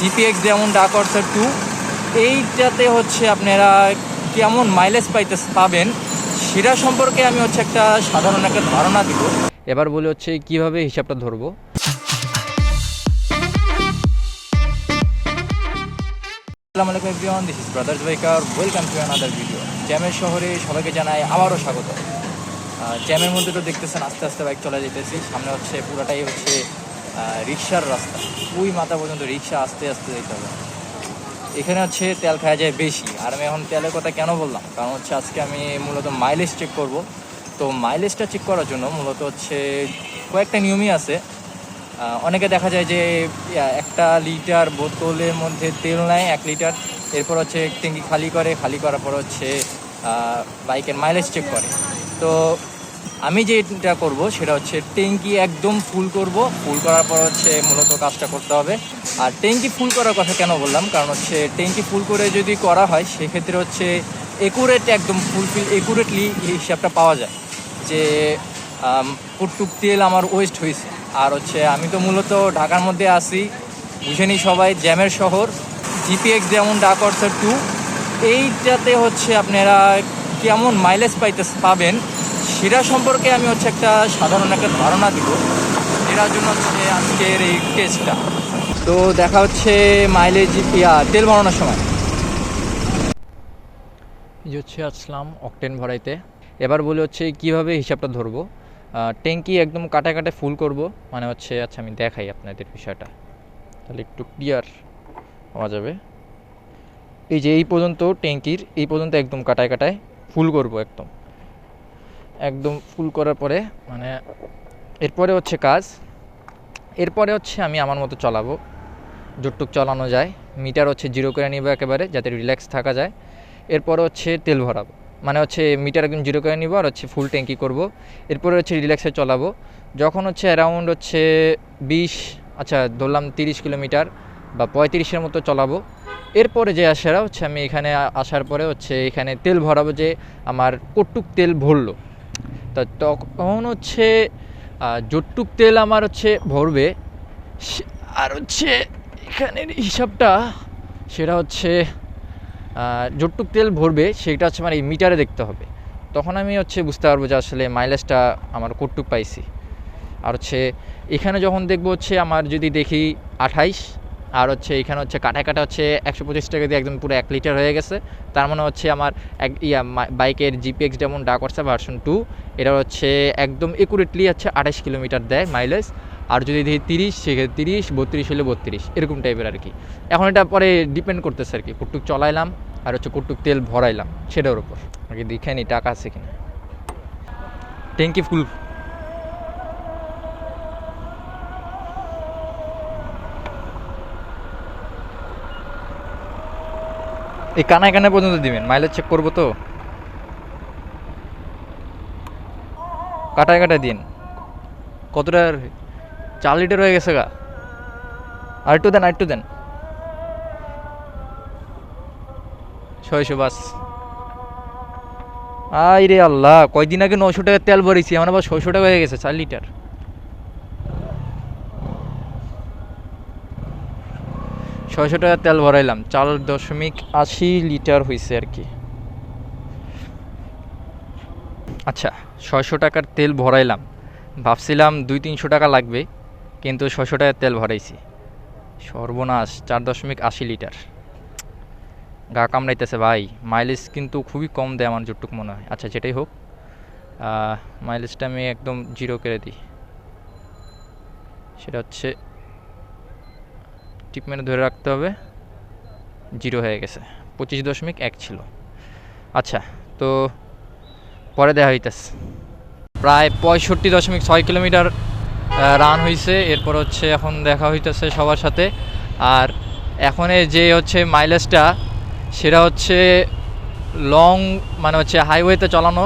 GPX যেমন dark অর্সার 2 এইটাতে হচ্ছে আপনারা কেমন মাইলেজ পাবেন সেটা সম্পর্কে আমি হচ্ছে একটা সাধারণ একটা ধারণা দিব। এবার বলে হচ্ছে কিভাবে হিসাবটা ধরবো। আসসালামু আলাইকুম everyone, this is brothers biker, welcome to another video. জ্যামের শহরে সবাইকে জানাই আবারও স্বাগত। জ্যামের মধ্যে তো দেখতেছেন আস্তে আস্তে বাইক চলে যেতেছি, সামনে হচ্ছে পুরোটাই হচ্ছে রিক্সার রাস্তা, ওই মাথা পর্যন্ত রিক্সা আস্তে আস্তে যেতে হবে। এখানে হচ্ছে তেল খাওয়া যায় বেশি। আর আমি এখন তেলের কথা কেন বললাম, কারণ হচ্ছে আজকে আমি মূলত মাইলেজ চেক করব। তো মাইলেজটা চেক করার জন্য মূলত হচ্ছে কয়েকটা নিয়মই আছে। অনেকে দেখা যায় যে 1 লিটার বোতলের মধ্যে তেল নেয় 1 লিটার, এরপর হচ্ছে ট্যাঙ্কি খালি করার পর হচ্ছে বাইকের মাইলেজ চেক করে। তো আমি যেটা করব সেটা হচ্ছে ট্যাঙ্কি একদম ফুল করব, ফুল করার পর হচ্ছে মূলত কাজটা করতে হবে। আর ট্যাঙ্কি ফুল করার কথা কেন বললাম, কারণ হচ্ছে ট্যাঙ্কি ফুল করে যদি করা হয় সেক্ষেত্রে হচ্ছে একদম একুরেটলি হিসাবটা পাওয়া যায় যে কতটুক তেল আমার ওয়েস্ট হয়েছে। আর হচ্ছে আমি তো মূলত ঢাকার মধ্যে আছি, বুঝেনি সবাই, জ্যামের শহর। জিপিএক্স যেমন ডার্ক অর্সার 2 এইটাতে হচ্ছে আপনারা কেমন মাইলেজ পাবেন সেটা সম্পর্কে আমি হচ্ছে একটা সাধারণ একটা ধারণা দিব, এটার জন্য হচ্ছে আজকের এই টেস্টটা। তো দেখা হচ্ছে মাইলেজ তেল ভরানোর সময়। এই হচ্ছে আসলাম অকটেন ভরাইতে। এবার বলে হচ্ছে কিভাবে হিসাবটা ধরবো। ট্যাঙ্কি একদম কাটায় ফুল করব, মানে হচ্ছে আচ্ছা আমি দেখাই আপনাদের বিষয়টা, তাহলে একটু ক্লিয়ার হওয়া যাবে। এই যে এই পর্যন্ত ট্যাঙ্কির এই পর্যন্ত একদম কাটায় ফুল করব, একদম ফুল করার পরে মানে এরপরে হচ্ছে এরপরে হচ্ছে আমি আমার মতো চালাবো, যতটুক চালানো যায়। মিটার হচ্ছে 0 করে নিব একেবারে, যাতে রিল্যাক্স থাকা যায়। এরপরে হচ্ছে তেল ভরাবো, মানে হচ্ছে মিটার একদম 0 করে নিব আর হচ্ছে ফুল ট্যাঙ্কি করব। এরপরে হচ্ছে রিল্যাক্সে চালাবো। যখন হচ্ছে অ্যারাউন্ড হচ্ছে 20 আচ্ছা ধরলাম 30 কিলোমিটার বা 35-এর মতো চালাবো। এরপরে যে আসারা হচ্ছে আমি এখানে আসার পরে হচ্ছে এখানে তেল ভরাবো, যে আমার কতটুক তেল ভরলো। তা তখন হচ্ছে যতটুক তেল আমার হচ্ছে ভরবে, আর হচ্ছে এখানের হিসাবটা সেটা হচ্ছে যতটুক তেল ভরবে সেটা হচ্ছে মানে এই মিটারে দেখতে হবে। তখন আমি হচ্ছে বুঝতে পারবো যে আসলে মাইলেজটা আমার কতটুক পাইছি। আর হচ্ছে এখানে যখন দেখবো হচ্ছে আমার যদি দেখি 28, আর হচ্ছে এখানে হচ্ছে কাটা হচ্ছে 125 টাকা দিয়ে একদম পুরো 1 লিটার হয়ে গেছে, তার মানে হচ্ছে আমার বাইকের জিপিএক্স যেমন ডার্ক অর্সার ভার্সন 2 এটা হচ্ছে একদম একুরেটলি হচ্ছে 28 কিলোমিটার দেয় মাইলেজ। আর যদি দেখি 30 সেক্ষেত্রে 30, 32 হলে 32, এরকম টাইপের আর কি। এখন এটা পরে ডিপেন্ড করতেছে আর কি, কতটুক চলাইলাম আর হচ্ছে কতটুক তেল ভরাইলাম সেটার উপর আর কি। দেখে নি টাকা আছে কিনা। ট্যাঙ্কি ফুল এই কানায় পর্যন্ত দিবেন, মাইলেজ চেক করবো তো। কাটায় দিন। কতটা 4 লিটার হয়ে গেছে গা, আর একটু দেন 600 বাস। আই রে আল্লাহ, কয়দিন আগে 900 টাকার তেল ভরেছি, আমার আবার 600 টাকা হয়ে গেছে 4 লিটার। 600 টাকার তেল ভরাইলাম, 4.80 লিটার হয়েছে আর কি। আচ্ছা 600 টাকার তেল ভরাইলাম, ভাবছিলাম 200-300 টাকা লাগবে, কিন্তু 600 টাকার তেল ভরাইছি। সর্বনাশ, 4.80 লিটার। গা কামড়াইতেছে ভাই। মাইলেজ কিন্তু খুবই কম দেয় আমার যতটুক মনে হয়। আচ্ছা যেটাই হোক, মাইলেজটা আমি একদম 0 করে দিই। সেটা হচ্ছে টিপ মেরে ধরে রাখতে হবে, 0 হয়ে গেছে, 25.1 ছিল। আচ্ছা তো পরে দেখা হইতেছে। প্রায় 65.6 কিলোমিটার রান হয়েছে। এরপর হচ্ছে এখন দেখা হইতেছে সবার সাথে। আর এখন যে হচ্ছে মাইলেজটা সেটা হচ্ছে লং, মানে হচ্ছে হাইওয়েতে চালানো,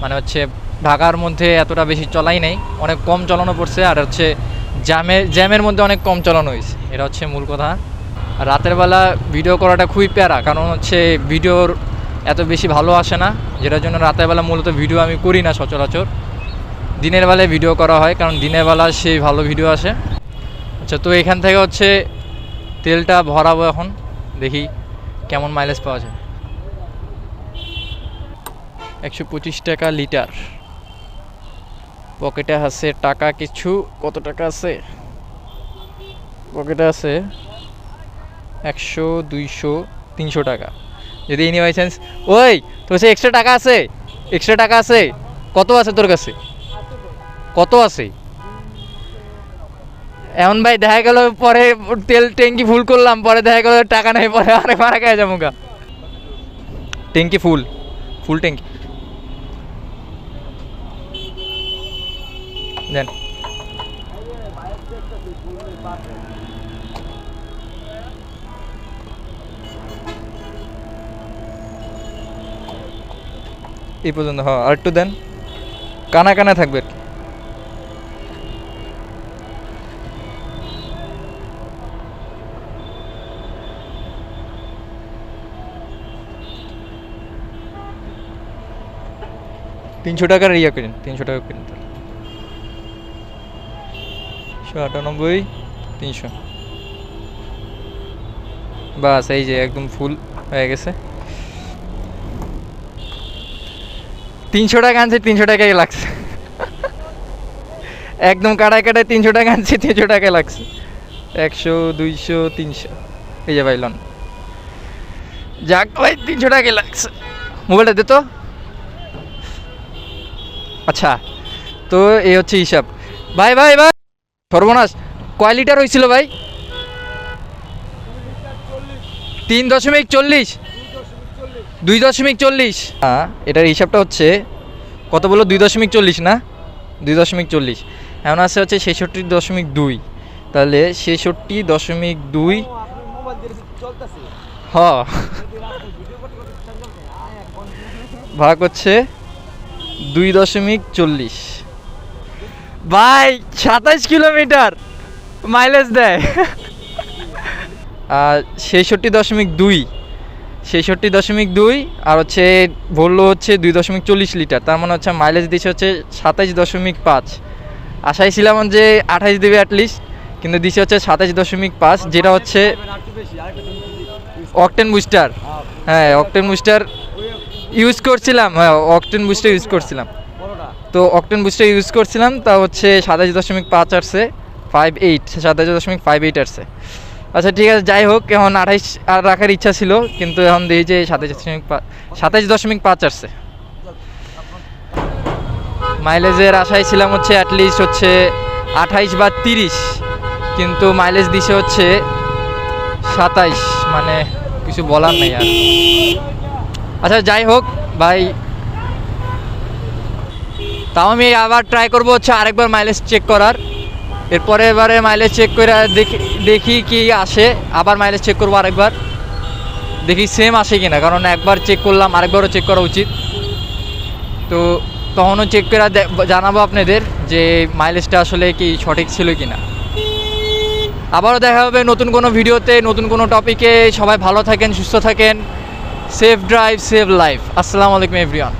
মানে হচ্ছে ঢাকার মধ্যে এতটা বেশি চলাই নেই, অনেক কম চালানো পড়ছে। আর হচ্ছে জ্যামের মধ্যে অনেক কম চালানো হয়েছে, এটা হচ্ছে মূল কথা। আর রাতের বেলা ভিডিও করাটা খুবই প্যারা, কারণ হচ্ছে ভিডিওর এত বেশি ভালো আসে না, যেটার জন্য রাতের বেলা মূলত ভিডিও আমি করি না সচরাচর। দিনের বেলায় ভিডিও করা হয়, কারণ দিনের বেলা সেই ভালো ভিডিও আসে। আচ্ছা তো এখান থেকে হচ্ছে তেলটা ভরাবো এখন, দেখি কেমন মাইলেজ পাওয়া যায়। 125 টাকা লিটার। পকেটে আছে টাকা কিছু, কত টাকা আছে পকেটে? আছে 100, 200, 300 টাকা। যদি এনি বাই চান্স, ওই তোর কাছে এক্সট্রা টাকা আছে? এক্সট্রা টাকা আছে? কত আছে তোর কাছে? কত আছে? এমন ভাই দেখা গেল পরে তেল ট্যাঙ্কি ফুল করলাম, পরে দেখা গেল টাকা নেই, পরে আরে মারা খাই যাবো গা। ট্যাঙ্কি ফুল, ফুল ট্যাঙ্কি দেন। এই পর্যন্ত, হ্যাঁ আর একটু দেন, কানা কানা থাকবে। 300 টাকার ইয়ে করেন, 300 টাকা করেন তাহলে। 198, 300, বাস এই যে একদম ফুল হয়ে গেছে। 300 টাকা আনছে, 300 টাকাই লাগছে। একদম কাটায় কাটায় 300 টাকা আনছে, 300 টাকায় লাগছে। 100, 200, 300, এই যে ভাই লন। যাক ভাই 300 টাকাই লাগছে। মোবাইলটা দে তো। আচ্ছা, তো এই হচ্ছে হিসাব। ভাই ভাই ভাই, সর্বনাশ, কয় লিটার হয়েছিল ভাই? 3.40, 2.40। হ্যাঁ, এটার হিসাবটা হচ্ছে কত বলো? 2.40 না? 2.40। এখন আছে হচ্ছে 66.2। তাহলে 66.2 ভাগ হচ্ছে 2.40। ভাই 27 কিলোমিটার মাইলেজ দেয়। 66.2, 66.2 আর হচ্ছে বললো হচ্ছে 2.40 লিটার, তার মানে হচ্ছে মাইলেজ দিচ্ছে হচ্ছে 27.5। আশাই ছিলাম যে 28 দেবে অ্যাটলিস্ট, কিন্তু দিচ্ছে হচ্ছে 27.5, যেটা হচ্ছে অকটেন বুস্টার। হ্যাঁ, অকটেন বুস্টার ইউজ করছিলাম, হ্যাঁ অকটেন বুস্টার ইউজ করছিলাম। তো অকটেন বুস্টার ইউজ করছিলাম, তা হচ্ছে 27.5 আসছে, 27.58 আসছে। আচ্ছা ঠিক আছে, যাই হোক, এখন 28 আর রাখার ইচ্ছা ছিল, কিন্তু এখন দেখি যে 27.5 আসছে। মাইলেজের আশায় ছিলাম হচ্ছে অ্যাটলিস্ট হচ্ছে 28 বা 30, কিন্তু মাইলেজ দিছে হচ্ছে 27, মানে কিছু বলার নেই আর। আচ্ছা যাই হোক ভাই, তাও আমি আবার ট্রাই করবো হচ্ছে আরেকবার মাইলেজ চেক করার। এরপরে এবারে মাইলেজ চেক করে দেখি কি আসে, আবার মাইলেজ চেক করবো আরেকবার, দেখি সেম আসে কিনা, কারণ একবার চেক করলাম, আরেকবারও চেক করা উচিত। তো তখনও চেক করে জানাবো আপনাদের যে মাইলেজটা আসলে কি সঠিক ছিল কিনা। আবারও দেখা হবে নতুন কোনো ভিডিওতে, নতুন কোনো টপিকে। সবাই ভালো থাকেন, সুস্থ থাকেন। Safe drive, save life. আসসালামু আলাইকুম এভরিওয়ান।